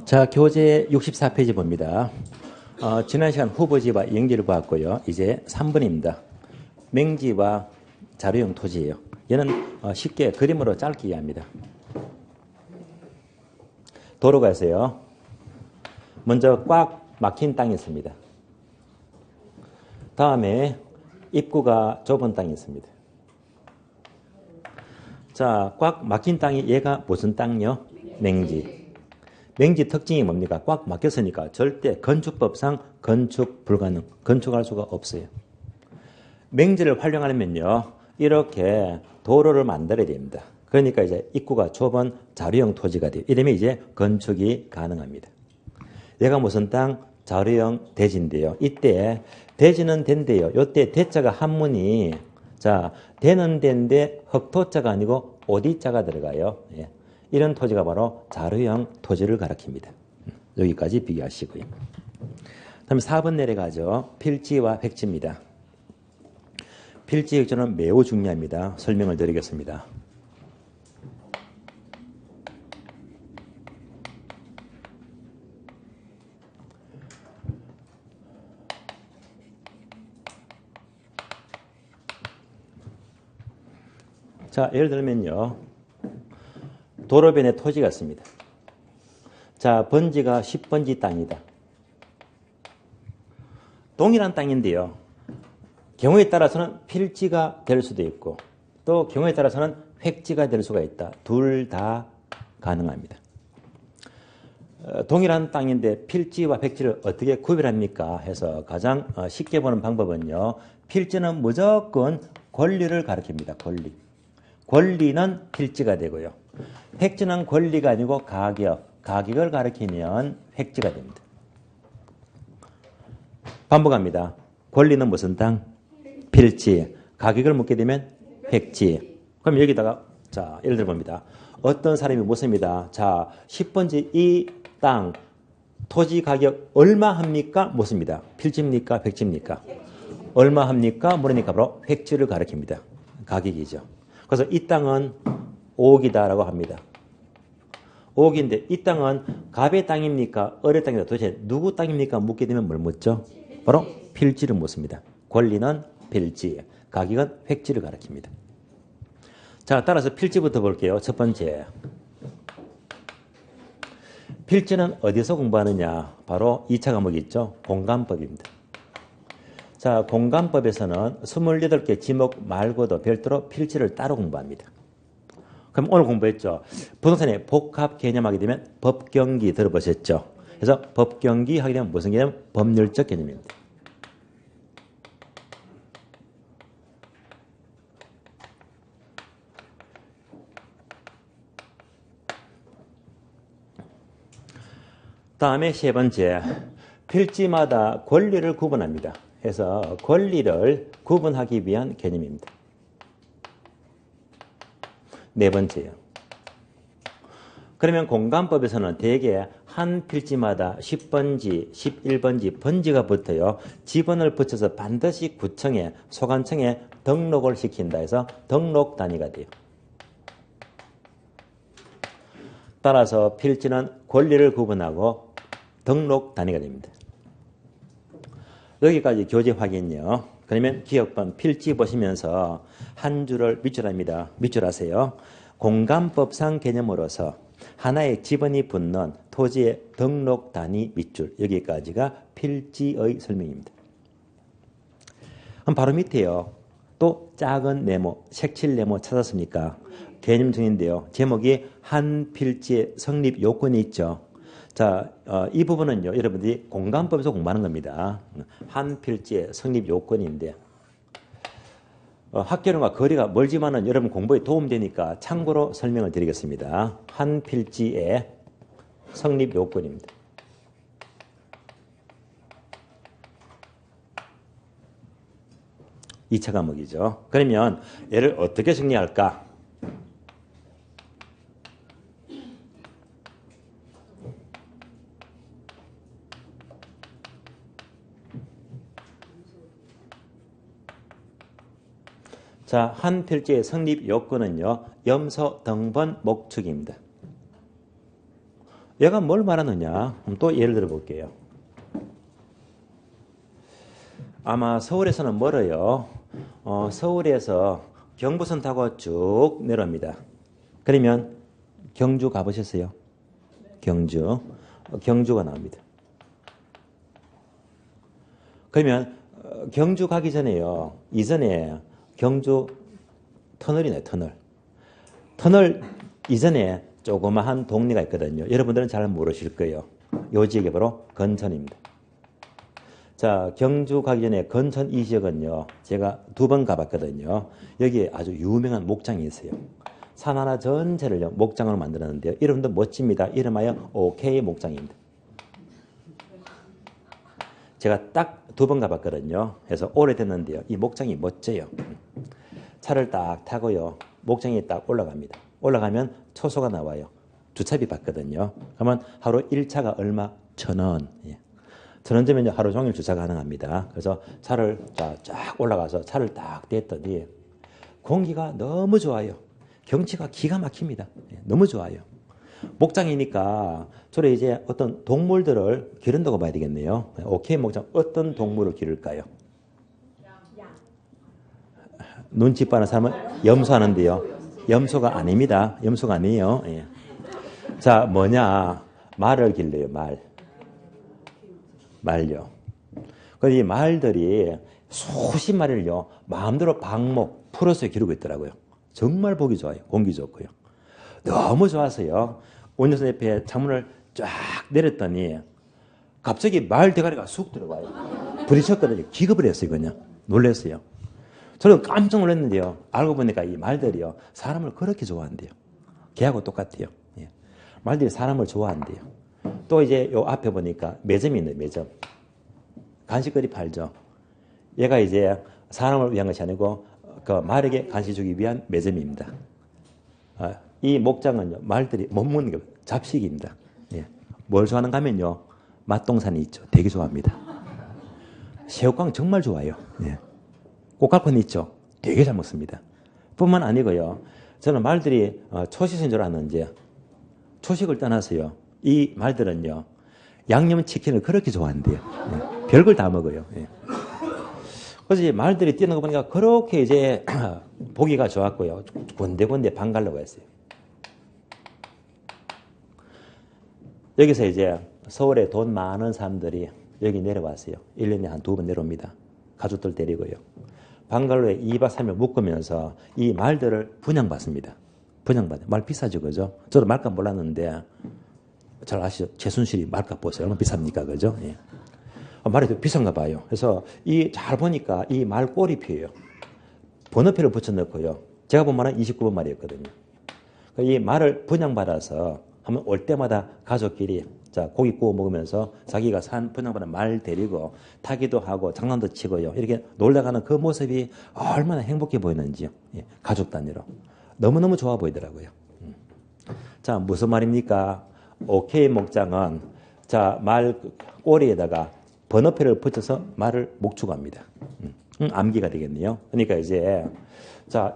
자, 교재 64페이지 봅니다. 지난 시간 후보지와 영지를 보았고요. 이제 3번입니다. 맹지와 자료형 토지예요. 얘는 쉽게 그림으로 짧게 이해합니다. 도로가 있어요. 먼저 꽉 막힌 땅이 있습니다. 다음에 입구가 좁은 땅이 있습니다. 자, 꽉 막힌 땅이 얘가 무슨 땅이요? 맹지. 맹지 특징이 뭡니까? 꽉 막혔으니까 절대 건축법상 건축 불가능, 건축할 수가 없어요. 맹지를 활용하려면요, 이렇게 도로를 만들어야 됩니다. 그러니까 이제 입구가 좁은 자료형 토지가 돼요. 이러면 이제 건축이 가능합니다. 얘가 무슨 땅? 자료형 대지인데요. 이때 대지는 된대요. 이때 대자가 한문이 자 되는 데인데 흑토자가 아니고 오디자가 들어가요. 예. 이런 토지가 바로 자료형 토지를 가리킵니다. 여기까지 비교하시고요. 다음에 4번 내려가죠. 필지와 획지입니다. 필지 획지는 매우 중요합니다. 설명을 드리겠습니다. 자, 예를 들면요. 도로변에 토지가 있습니다. 자, 번지가 10번지 땅이다. 동일한 땅인데요. 경우에 따라서는 필지가 될 수도 있고 또 경우에 따라서는 획지가 될 수가 있다. 둘 다 가능합니다. 동일한 땅인데 필지와 획지를 어떻게 구별합니까? 해서 가장 쉽게 보는 방법은요. 필지는 무조건 권리를 가리킵니다. 권리. 권리는 필지가 되고요. 획지는 권리가 아니고 가격. 가격을 가리키면 획지가 됩니다. 반복합니다. 권리는 무슨 땅? 필지. 가격을 묻게 되면 획지. 그럼 여기다가 자, 예를 들어 봅니다. 어떤 사람이 묻습니다. 자, 10번지 이 땅 토지 가격 얼마 합니까? 묻습니다. 필지입니까? 획지입니까? 얼마 합니까? 물으니까 바로 획지를 가리킵니다. 가격이죠. 그래서 이 땅은 5억이다라고 합니다. 5억인데 이 땅은 갑의 땅입니까? 을의 땅이다. 도대체 누구 땅입니까? 묻게 되면 뭘 묻죠? 바로 필지를 묻습니다. 권리는 필지, 가격은 획지를 가리킵니다. 자, 따라서 필지부터 볼게요. 첫 번째. 필지는 어디서 공부하느냐? 바로 2차 과목이 있죠. 공간법입니다. 자, 공간법에서는 28개 지목 말고도 별도로 필지를 따로 공부합니다. 그럼 오늘 공부했죠. 부동산의 복합 개념하게 되면 법경기 들어보셨죠. 그래서 법경기 하게 되면 무슨 개념? 법률적 개념입니다. 다음에 세 번째. 필지마다 권리를 구분합니다. 해서 권리를 구분하기 위한 개념입니다. 네 번째요. 그러면 공간법에서는 대개 한 필지마다 10번지, 11번지, 번지가 붙어요. 지번을 붙여서 반드시 구청에, 소관청에 등록을 시킨다 해서 등록 단위가 돼요. 따라서 필지는 권리를 구분하고 등록 단위가 됩니다. 여기까지 교재 확인요. 그러면 기억번 필지 보시면서 한 줄을 밑줄합니다. 밑줄하세요. 공간법상 개념으로서 하나의 지번이 붙는 토지의 등록 단위 밑줄. 여기까지가 필지의 설명입니다. 그럼 바로 밑에요. 또 작은 네모, 색칠 네모 찾았습니까? 개념 중인데요. 제목이 한 필지의 성립 요건이 있죠. 자, 이 부분은요, 여러분들이 공간법에서 공부하는 겁니다. 한 필지의 성립 요건인데, 학교과 거리가 멀지만은 여러분 공부에 도움되니까 참고로 설명을 드리겠습니다. 한 필지의 성립 요건입니다. 이 차 과목이죠. 그러면 얘를 어떻게 정리할까? 자, 한 필지의 성립 요건은요. 염소 등본 목축입니다. 얘가 뭘 말하느냐? 또 예를 들어 볼게요. 아마 서울에서는 멀어요. 서울에서 경부선 타고 쭉 내려옵니다. 그러면 경주 가보셨어요? 경주가 나옵니다. 그러면 경주 가기 전에요. 이전에 경주 터널이네, 터널. 터널 이전에 조그마한 동네가 있거든요. 여러분들은 잘 모르실 거예요. 이 지역이 바로 건천입니다. 자, 경주 가기 전에 건천 이 지역은요, 제가 2번 가봤거든요. 여기에 아주 유명한 목장이 있어요. 산 하나 전체를 목장으로 만들었는데요. 이름도 멋집니다. 이름하여 OK 목장입니다. 제가 딱 2번 가봤거든요. 그래서 오래됐는데요. 이 목장이 멋져요. 차를 딱 타고요. 목장에 딱 올라갑니다. 올라가면 초소가 나와요. 주차비 받거든요. 그러면 하루 1차가 얼마? 1,000원. 1,000원 주면 하루 종일 주차 가능합니다. 그래서 차를 쫙 올라가서 차를 딱 댔더니 공기가 너무 좋아요. 경치가 기가 막힙니다. 너무 좋아요. 목장이니까 주로 이제 어떤 동물들을 기른다고 봐야 되겠네요. 오케이 목장 어떤 동물을 기를까요? 눈치 빠른 사람은 염소하는데요. 염소가 아닙니다. 염소가 아니에요. 예. 자, 뭐냐? 말을 길러요. 말요. 그래서 이 말들이 수십 마리를요, 마음대로 방목 풀어서 기르고 있더라고요. 정말 보기 좋아요. 공기 좋고요. 너무 좋아서요. 운전선 옆에 창문을 쫙 내렸더니 갑자기 말 대가리가 쑥 들어가요. 부딪혔거든요. 기겁을 했어요. 그냥 놀랐어요. 저는 깜짝 놀랐는데요. 알고 보니까 이 말들이요, 사람을 그렇게 좋아한대요. 개하고 똑같아요. 예. 말들이 사람을 좋아한대요. 또 이제 요 앞에 보니까 매점이 있네요. 매점. 간식거리 팔죠. 얘가 이제 사람을 위한 것이 아니고 그 말에게 간식 주기 위한 매점입니다. 이 목장은요, 말들이 못 먹는 게 잡식입니다. 예. 뭘 좋아하는가 하면요, 맛동산이 있죠. 되게 좋아합니다. 새우깡 정말 좋아요. 예. 꽃갈콘 있죠. 되게 잘 먹습니다. 뿐만 아니고요, 저는 말들이 초식인 줄 알았는지 초식을 떠나서요, 이 말들은요, 양념치킨을 그렇게 좋아한대요. 예. 별걸 다 먹어요. 예. 그래서 이제 말들이 뛰는 거 보니까 그렇게 이제 보기가 좋았고요. 군데군데 방 가려고 했어요. 여기서 이제 서울에 돈 많은 사람들이 여기 내려왔어요. 1년에 한 2번 내려옵니다. 가족들 데리고요. 방갈로에 2박 3일 묵으면서 이 말들을 분양받습니다. 분양받아요. 말 비싸죠, 그죠? 저도 말값 몰랐는데 잘 아시죠? 최순실이 말값 보세요. 얼마나 비쌉니까, 그죠? 예. 말이 더 비싼가 봐요. 그래서 잘 보니까 이 말 꼬리표예요. 번호표를 붙여넣고요. 제가 본 말은 29번 말이었거든요. 이 말을 분양받아서 한번 올 때마다 가족끼리 고기 구워 먹으면서 자기가 산 분양받은 말 데리고 타기도 하고 장난도 치고요. 이렇게 놀러가는 그 모습이 얼마나 행복해 보이는지요. 예, 가족 단위로. 너무너무 좋아 보이더라고요. 자, 무슨 말입니까? 오케이 목장은 말 꼬리에다가 번호표를 붙여서 말을 목축합니다. 암기가 되겠네요. 그러니까 이제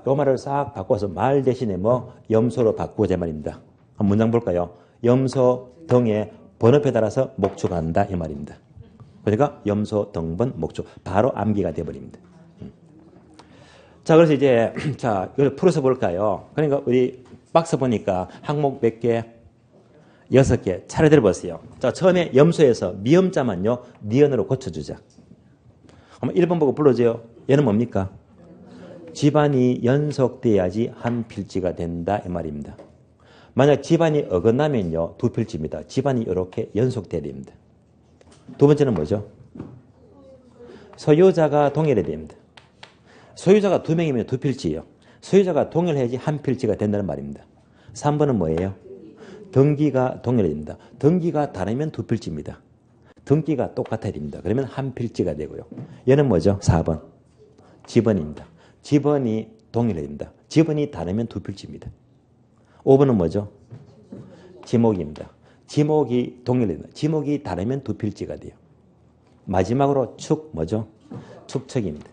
요 말을 싹 바꿔서 말 대신에 염소로 바꾸자 말입니다. 한 문장 볼까요? 염소 등에 번호표에 따라서 목축한다 이 말입니다. 그러니까 염소 등번 목축 바로 암기가 되어버립니다. 자, 그래서 이제 이걸 풀어서 볼까요? 그러니까 우리 박스 보니까 항목 몇 개? 6개. 차례대로 보세요. 자, 처음에 염소에서 미음자만요, 니은으로 고쳐주자. 한번 1번 보고 불러줘요. 얘는 뭡니까? 집안이 연속돼야지 한 필지가 된다 이 말입니다. 만약 집안이 어긋나면요, 2필지입니다. 집안이 이렇게 연속돼야 됩니다. 두 번째는 뭐죠? 소유자가 동일해야 됩니다. 소유자가 2명이면 2필지예요. 소유자가 동일해야지 한 필지가 된다는 말입니다. 3번은 뭐예요? 등기가 동일해야 됩니다. 등기가 다르면 2필지입니다. 등기가 똑같아야 됩니다. 그러면 한 필지가 되고요. 얘는 뭐죠? 4번. 지번입니다. 지번이 동일해야 됩니다. 지번이 다르면 2필지입니다. 5번은 뭐죠? 지목입니다. 지목이 동일해야 됩니다. 지목이 다르면 2필지가 돼요. 마지막으로 축 뭐죠? 축척입니다.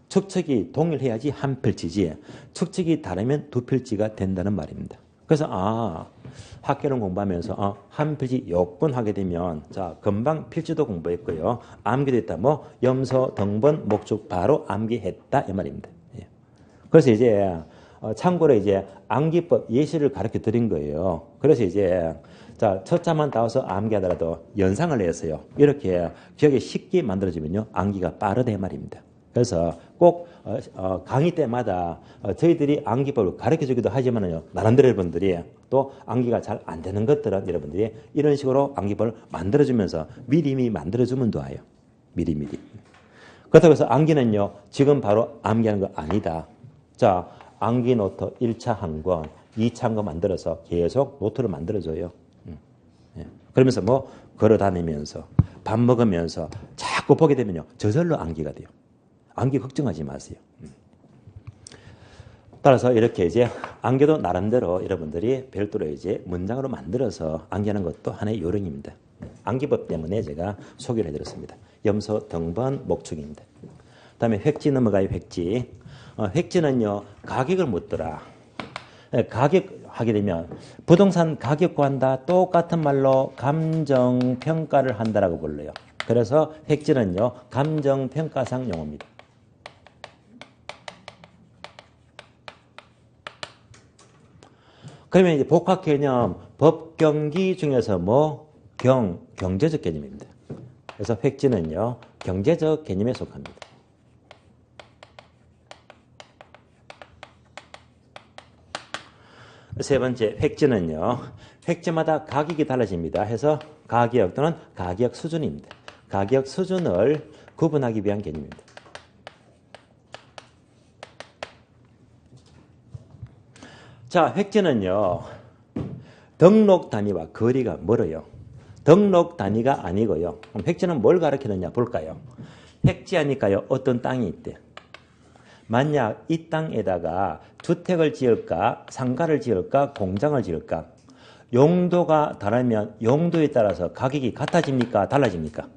축척이 동일해야지 한 필지지 축척이 다르면 2필지가 된다는 말입니다. 그래서 학교를 공부하면서 한 필지 요건 하게 되면 자 금방 필지도 공부했고요. 암기도 했다. 뭐 염소, 등본, 목축 바로 암기했다 이 말입니다. 예. 그래서 이제 참고로 이제 암기법 예시를 가르쳐 드린 거예요. 그래서 이제 자 첫자만 따와서 암기하더라도 연상을 해서요. 이렇게 기억이 쉽게 만들어지면요. 암기가 빠르다 이 말입니다. 그래서 꼭 강의 때마다 저희들이 암기법을 가르쳐주기도 하지만요. 나름대로 여러분들이 또 암기가 잘 안 되는 것들은 여러분들이 이런 식으로 암기법을 만들어주면서 미리미리 만들어주면 좋아요. 미리미리. 그렇다고 해서 암기는요. 지금 바로 암기하는 거 아니다. 자, 암기 노트 1차 한 권, 2차 한 권 만들어서 계속 노트를 만들어줘요. 예. 그러면서 뭐 걸어다니면서 밥 먹으면서 자꾸 보게 되면요. 저절로 암기가 돼요. 암기 걱정하지 마세요. 따라서 이렇게 이제 암기도 나름대로 여러분들이 별도로 이제 문장으로 만들어서 암기하는 것도 하나의 요령입니다. 암기법 때문에 제가 소개를 해드렸습니다. 염소, 등본, 목축입니다. 그다음에 획지 넘어가요. 획지. 획지는요 가격을 묻더라. 가격 하게 되면 부동산 가격 구한다 똑같은 말로 감정 평가를 한다라고 불러요. 그래서 획지는요 감정 평가상 용어입니다. 그러면 이제 복합 개념 법경기 중에서 뭐 경제적 개념입니다. 그래서 획지는요 경제적 개념에 속합니다. 세 번째 획지는요. 획지마다 가격이 달라집니다. 해서 가격 또는 가격 수준입니다. 가격 수준을 구분하기 위한 개념입니다. 자, 획지는요. 등록 단위와 거리가 멀어요. 등록 단위가 아니고요. 그럼 획지는 뭘 가리키느냐 볼까요? 획지하니까요. 어떤 땅이 있대. 만약 이 땅에다가 주택을 지을까, 상가를 지을까, 공장을 지을까, 용도가 다르면 용도에 따라서 가격이 같아집니까? 달라집니까?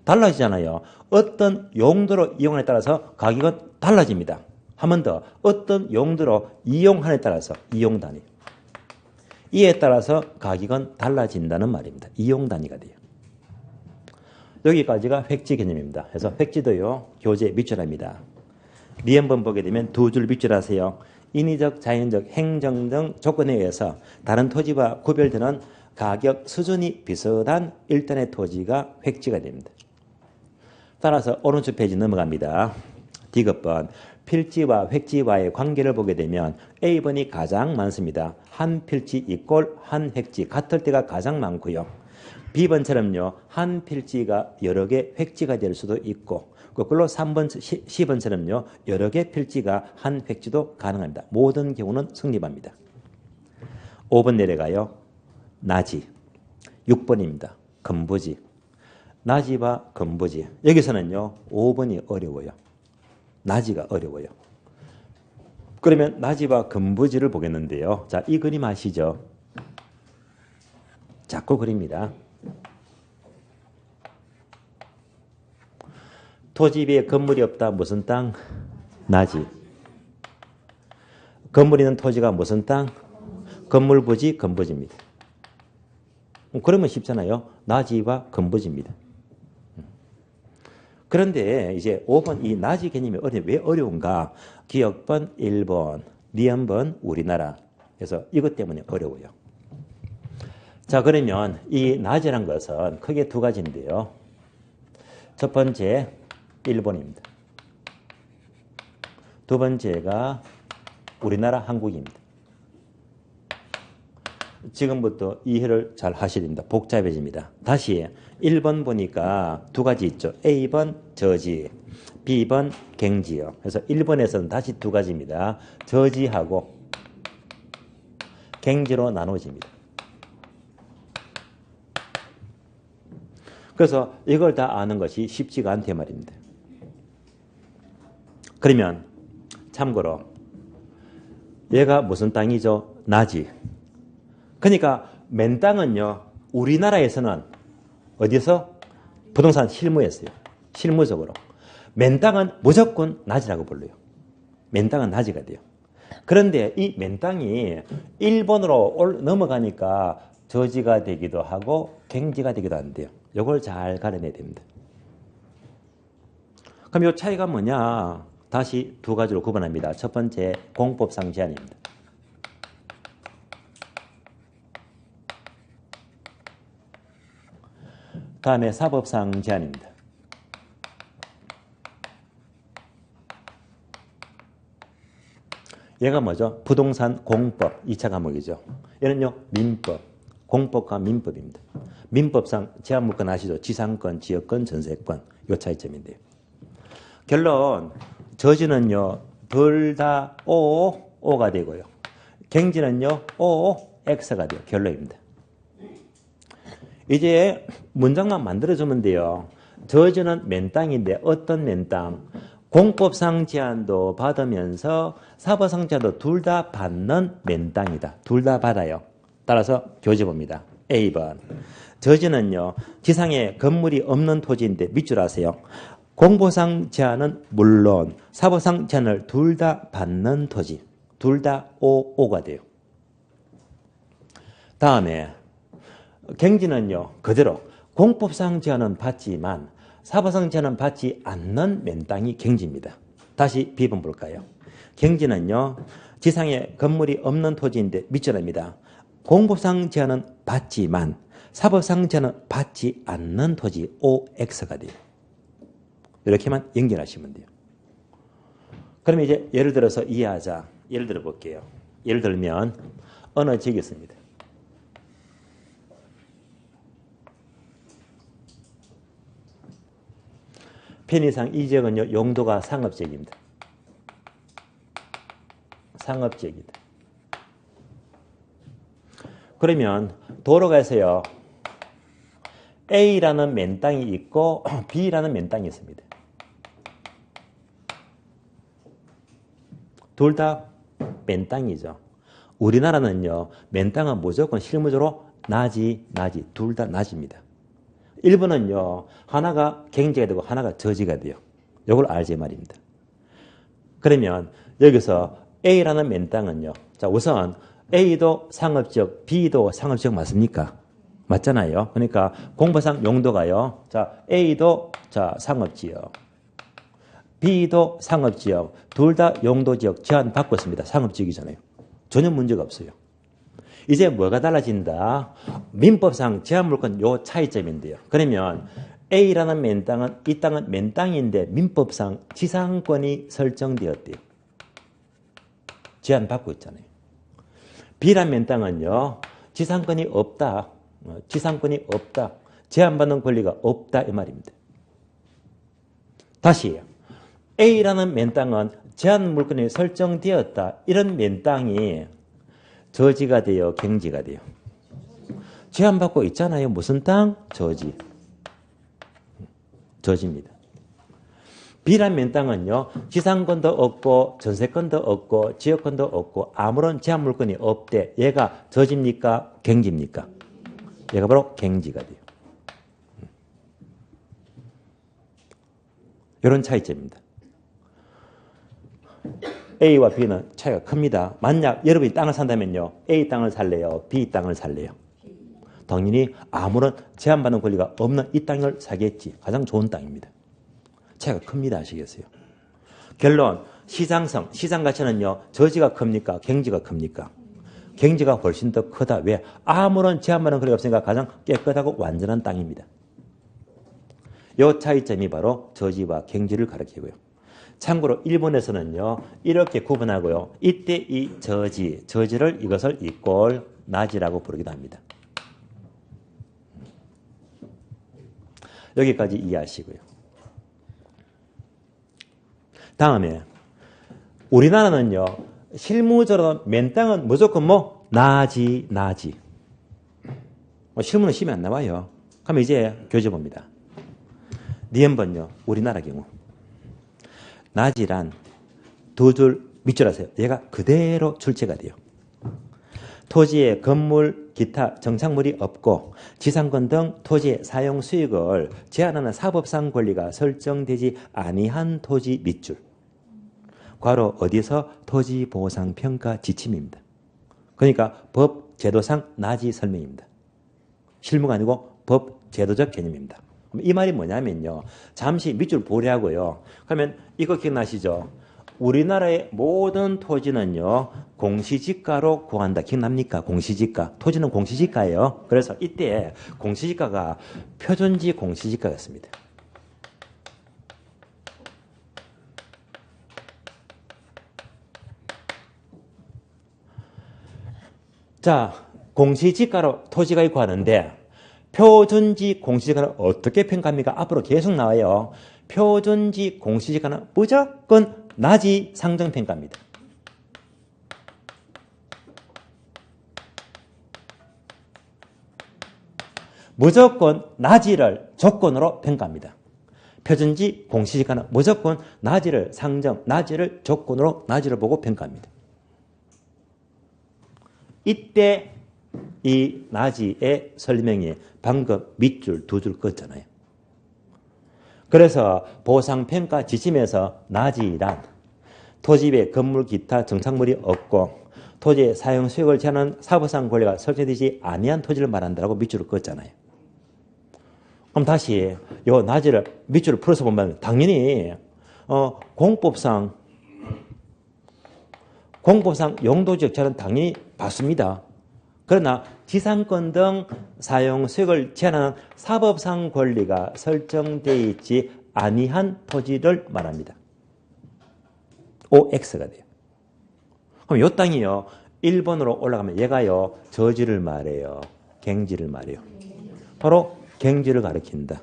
달라지잖아요. 어떤 용도로 이용하에 따라서 가격은 달라집니다. 한 번 더, 어떤 용도로 이용하에 따라서 이용 단위. 이에 따라서 가격은 달라진다는 말입니다. 이용 단위가 돼요. 여기까지가 획지 개념입니다. 그래서 획지도요, 교재 밑줄합니다. 미연본 보게 되면 두 줄 밑줄하세요. 인위적, 자연적, 행정 등 조건에 의해서 다른 토지와 구별되는 가격 수준이 비슷한 일단의 토지가 획지가 됩니다. 따라서 오른쪽 페이지 넘어갑니다. 디귿번 필지와 획지와의 관계를 보게 되면 A번이 가장 많습니다. 한 필지 이꼴 한 획지 같을 때가 가장 많고요. B번처럼요. 한 필지가 여러 개 획지가 될 수도 있고 거꾸로 3번, C번처럼요. 여러 개 필지가 한 획지도 가능합니다. 모든 경우는 성립합니다. 5번 내려가요. 나지. 6번입니다. 건부지. 나지와 건부지. 여기서는요. 5번이 어려워요. 나지가 어려워요. 그러면 나지와 건부지를 보겠는데요. 자, 이 그림 아시죠? 자꾸 그립니다. 토지 위에 건물이 없다. 무슨 땅? 나지. 건물 있는 토지가 무슨 땅? 건물 부지, 건부지입니다. 그러면 쉽잖아요. 나지와 건부지입니다. 그런데 이제 5번 이 나지 개념이 왜 어려운가? 기억번 1번, 니은번 우리나라. 그래서 이것 때문에 어려워요. 자, 그러면 이 나지란 것은 크게 두 가지인데요. 첫 번째 1번입니다. 두 번째가 우리나라 한국입니다. 지금부터 이해를 잘 하셔야 됩니다. 복잡해집니다. 다시 1번 보니까 두 가지 있죠. A번 저지, B번 갱지요. 그래서 1번에서는 다시 두 가지입니다. 저지하고 갱지로 나눠집니다. 그래서 이걸 다 아는 것이 쉽지가 않대 말입니다. 그러면 참고로 얘가 무슨 땅이죠? 나지. 그러니까 맨 땅은요. 우리나라에서는 어디서? 부동산 실무에서요. 실무적으로. 맨 땅은 무조건 나지라고 불러요. 맨 땅은 나지가 돼요. 그런데 이 맨땅이 일본으로 넘어가니까 저지가 되기도 하고 갱지가 되기도 한대요. 이걸 잘 가려내야 됩니다. 그럼 이 차이가 뭐냐? 다시 두 가지로 구분합니다. 첫 번째, 공법상 제한입니다. 다음에 사법상 제한입니다. 얘가 뭐죠? 부동산 공법 2차 과목이죠. 얘는요, 민법. 공법과 민법입니다. 민법상 제한물권 아시죠? 지상권, 지역권, 전세권. 요 차이점인데요. 결론, 저지는요, 둘 다 O가 되고요. 갱지는요, X가 돼요. 결론입니다. 이제 문장만 만들어주면 돼요. 저지는 맨땅인데 어떤 맨땅? 공법상 제한도 받으면서 사법상 제한도 둘 다 받는 맨땅이다. 둘 다 받아요. 따라서 교재 봅니다. A번. 저지는요, 지상에 건물이 없는 토지인데 밑줄 아세요? 공법상 제한은 물론 사법상 제한을 둘 다 받는 토지. 둘 다 O가 돼요. 다음에 갱지는요, 그대로 공법상 제한은 받지만 사법상 제한은 받지 않는 맨땅이 갱지입니다. 다시 B번 볼까요? 갱지는요, 지상에 건물이 없는 토지인데 밑줄입니다. 공법상 제한은 받지만 사법상 제한은 받지 않는 토지 OX가 돼요. 이렇게만 연결하시면 돼요. 그럼 이제 예를 들어서 이해하자. 예를 들어 볼게요. 예를 들면 어느 지역이었습니다. 편의상 이 지역은요, 용도가 상업지역입니다. 상업지역이다. 그러면 도로가 있어요. A라는 맨땅이 있고 B라는 맨땅이 있습니다. 둘 다 맨땅이죠. 우리나라는요, 맨땅은 무조건 실무적으로 나지. 둘 다 나지입니다. 일본은요, 하나가 갱지가 되고 하나가 저지가 돼요. 이걸 알지 말입니다. 그러면 여기서 A라는 맨땅은요, 자, 우선 A도 상업지역, B도 상업지역 맞습니까? 맞잖아요. 그러니까 공법상 용도가요, 자, A도 자, 상업지역, B도 상업지역, 둘 다 용도지역 제한 받고 있습니다. 상업지역이잖아요. 전혀 문제가 없어요. 이제 뭐가 달라진다? 민법상 제한물권 요 차이점인데요. 그러면 A라는 맨땅은 이 땅은 맨땅인데 민법상 지상권이 설정되었대요. 제한받고 있잖아요. B라는 맨땅은요, 지상권이 없다. 지상권이 없다. 제한받는 권리가 없다 이 말입니다. 다시 A라는 맨땅은 제한물권이 설정되었다. 이런 맨땅이 저지가 돼요? 갱지가 돼요? 제한받고 있잖아요. 무슨 땅? 저지. 저지입니다. B란 맨땅은요, 지상권도 없고 전세권도 없고 지역권도 없고 아무런 제한물권이 없대. 얘가 저지입니까? 갱지입니까? 얘가 바로 갱지가 돼요. 이런 차이점입니다. A와 B는 차이가 큽니다. 만약 여러분이 땅을 산다면요, A 땅을 살래요? B 땅을 살래요? 당연히 아무런 제한받는 권리가 없는 이 땅을 사겠지. 가장 좋은 땅입니다. 차이가 큽니다. 아시겠어요? 결론, 시장성, 시장 가치는요, 저지가 큽니까? 갱지가 큽니까? 갱지가 훨씬 더 크다. 왜? 아무런 제한받는 권리가 없으니까 가장 깨끗하고 완전한 땅입니다. 이 차이점이 바로 저지와 갱지를 가리키고요. 참고로 일본에서는요, 이렇게 구분하고요. 이때 이 저지를 이것을 이꼴 나지라고 부르기도 합니다. 여기까지 이해하시고요. 다음에 우리나라는요, 실무적으로 맨땅은 무조건 뭐 나지. 실무는 심이 안 나와요. 그럼 이제 교재 봅니다. 니은번요, 우리나라 경우. 나지란 두 줄 밑줄 하세요. 얘가 그대로 출제가 돼요. 토지에 건물, 기타 정착물이 없고 지상권 등 토지의 사용 수익을 제한하는 사법상 권리가 설정되지 아니한 토지 밑줄. 괄호 어디서 토지보상평가 지침입니다. 그러니까 법 제도상 나지 설명입니다. 실무가 아니고 법 제도적 개념입니다. 이 말이 뭐냐면요. 잠시 밑줄 보려고요. 그러면 이거 기억나시죠? 우리나라의 모든 토지는요. 공시지가로 구한다. 기억납니까? 공시지가. 토지는 공시지가예요. 그래서 이때 공시지가가 표준지 공시지가였습니다. 자, 공시지가로 토지가 구하는데 표준지 공시지가는 어떻게 평가합니까? 앞으로 계속 나와요. 표준지 공시지가는 무조건 나지 상정평가입니다. 무조건 나지를 조건으로 평가합니다. 표준지 공시지가는 무조건 나지를 상정, 나지를 조건으로 나지를 보고 평가합니다. 이때 이 나지의 설명이 방금 밑줄 두 줄 껐잖아요. 그래서 보상평가 지침에서 나지란 토지의 건물 기타 정착물이 없고 토지의 사용 수익을 제한하는 사법상 권리가 설정되지 아니한 토지를 말한다고 밑줄을 껐잖아요. 그럼 다시 요 나지를 밑줄을 풀어서 보면 당연히 공법상 용도지역자는 당연히 받습니다. 그러나 지상권 등 사용 수익을 제한하는 사법상 권리가 설정되어 있지 아니한 토지를 말합니다. OX가 돼요. 그럼 이 땅이요. 1번으로 올라가면 얘가요. 저지를 말해요. 갱지를 말해요. 바로 갱지를 가리킨다.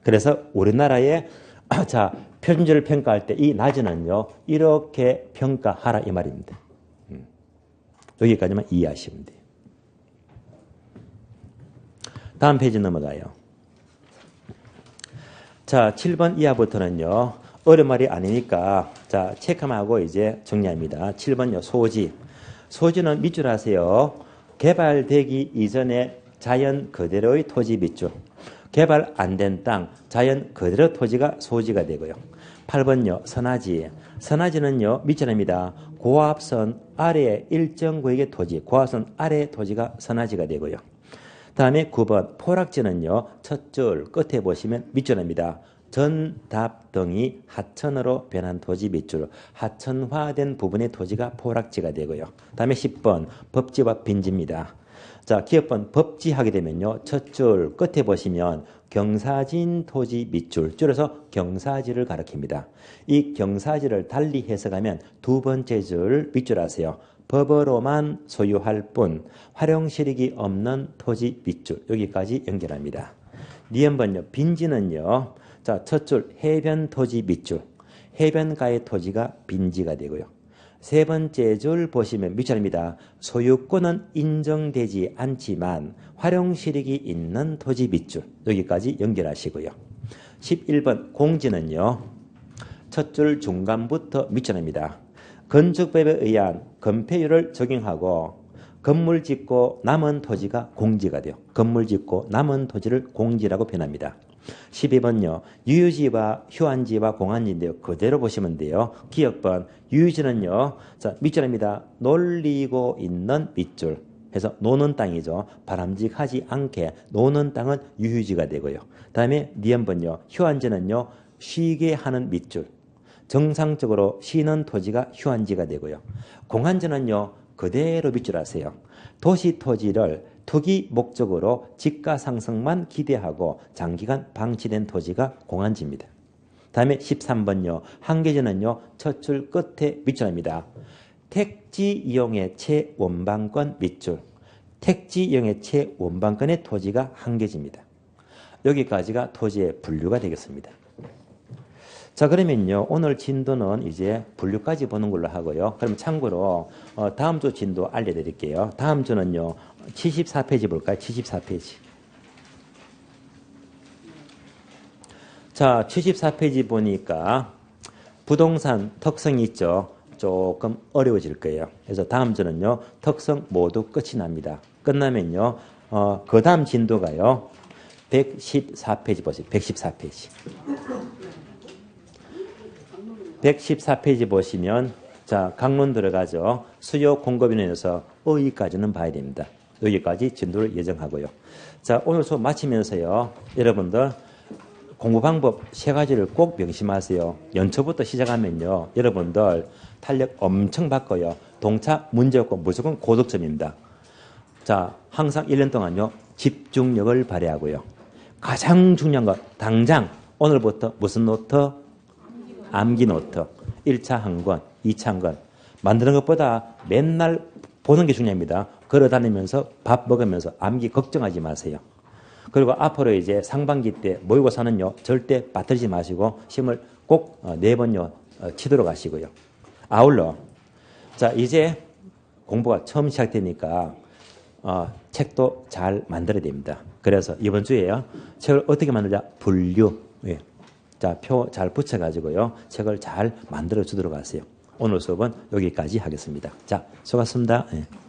그래서 우리나라의 자 표준지를 평가할 때 이 나지는요. 이렇게 평가하라 이 말입니다. 여기까지만 이해하시면 돼요. 다음 페이지 넘어가요. 자, 7번 이하부터는요. 어려운 말이 아니니까 자 체크만 하고 이제 정리합니다. 7번요. 소지. 소지는 밑줄 하세요. 개발되기 이전에 자연 그대로의 토지 밑줄. 개발 안 된 땅, 자연 그대로 토지가 소지가 되고요. 8번요. 선화지. 선화지는요. 밑줄입니다. 고압선 아래 일정 구역의 토지, 고압선 아래 토지가 선화지가 되고요. 다음에 9번 포락지는요. 첫 줄 끝에 보시면 밑줄입니다. 전답 등이 하천으로 변한 토지 밑줄, 하천화된 부분의 토지가 포락지가 되고요. 다음에 10번 법지와 빈지입니다. 자, 기업번 법지 하게 되면요. 첫 줄 끝에 보시면 경사진 토지 밑줄, 줄여서 경사지를 가리킵니다. 이 경사지를 달리 해석하면 두 번째 줄 밑줄 하세요. 법으로만 소유할 뿐 활용실익이 없는 토지 밑줄, 여기까지 연결합니다. 니은번요. 빈지는요. 자, 첫 줄 해변 토지 밑줄, 해변가의 토지가 빈지가 되고요. 세 번째 줄 보시면 밑줄입니다. 소유권은 인정되지 않지만 활용실익이 있는 토지 밑줄, 여기까지 연결하시고요. 11번 공지는요. 첫 줄 중간부터 밑줄입니다. 건축법에 의한 건폐율을 적용하고 건물 짓고 남은 토지가 공지가 돼요. 건물 짓고 남은 토지를 공지라고 표현합니다. 12번요. 유유지와 휴안지와 공안지인데요. 그대로 보시면 돼요. 기억번 유유지는요. 자, 밑줄입니다. 놀리고 있는 밑줄. 해서 노는 땅이죠. 바람직하지 않게 노는 땅은 유유지가 되고요. 다음에 니은번요. 휴안지는요. 쉬게 하는 밑줄. 정상적으로 쉬는 토지가 휴안지가 되고요. 공안지는요. 그대로 밑줄 하세요. 도시 토지를 투기 목적으로 집가 상승만 기대하고 장기간 방치된 토지가 공안지입니다. 다음에 13번요. 한계지는요. 첫 줄 끝에 밑줄입니다. 택지 이용의 채원방권 밑줄. 택지 이용의 채원방권의 토지가 한계지입니다. 여기까지가 토지의 분류가 되겠습니다. 자, 그러면요. 오늘 진도는 이제 분류까지 보는 걸로 하고요. 그럼 참고로 다음 주 진도 알려드릴게요. 다음 주는요. 74페이지 볼까요? 74페이지. 자, 74페이지 보니까 부동산 특성이 있죠. 조금 어려워질 거예요. 그래서 다음 주는요. 특성 모두 끝이 납니다. 끝나면요. 그 다음 진도가요. 114페이지 보세요. 114페이지. 114페이지 보시면 자, 강론 들어가죠. 수요 공급인에서 어휘까지는 봐야 됩니다. 여기까지 진도를 예정하고요. 자, 오늘 수업 마치면서요. 여러분들 공부 방법 세 가지를 꼭 명심하세요. 연초부터 시작하면요. 여러분들 탄력 엄청 바꿔요. 동차 문제 없고 무조건 고득점입니다. 자, 항상 1년 동안요. 집중력을 발휘하고요. 가장 중요한 거 당장 오늘부터 무슨 노트? 암기 노트. 1차 한 권, 2차 한 권. 만드는 것보다 맨날 보는 게 중요합니다. 걸어다니면서 밥 먹으면서 암기 걱정하지 마세요. 그리고 앞으로 이제 상반기 때 모의고사는요. 절대 빠뜨리지 마시고 시험을 꼭 4번요. 치도록 하시고요. 아울러 자 이제 공부가 처음 시작되니까 책도 잘 만들어야 됩니다. 그래서 이번 주에요. 책을 어떻게 만들자? 분류. 예. 자, 표 잘 붙여가지고요. 책을 잘 만들어 주도록 하세요. 오늘 수업은 여기까지 하겠습니다. 자, 수고하셨습니다. 예.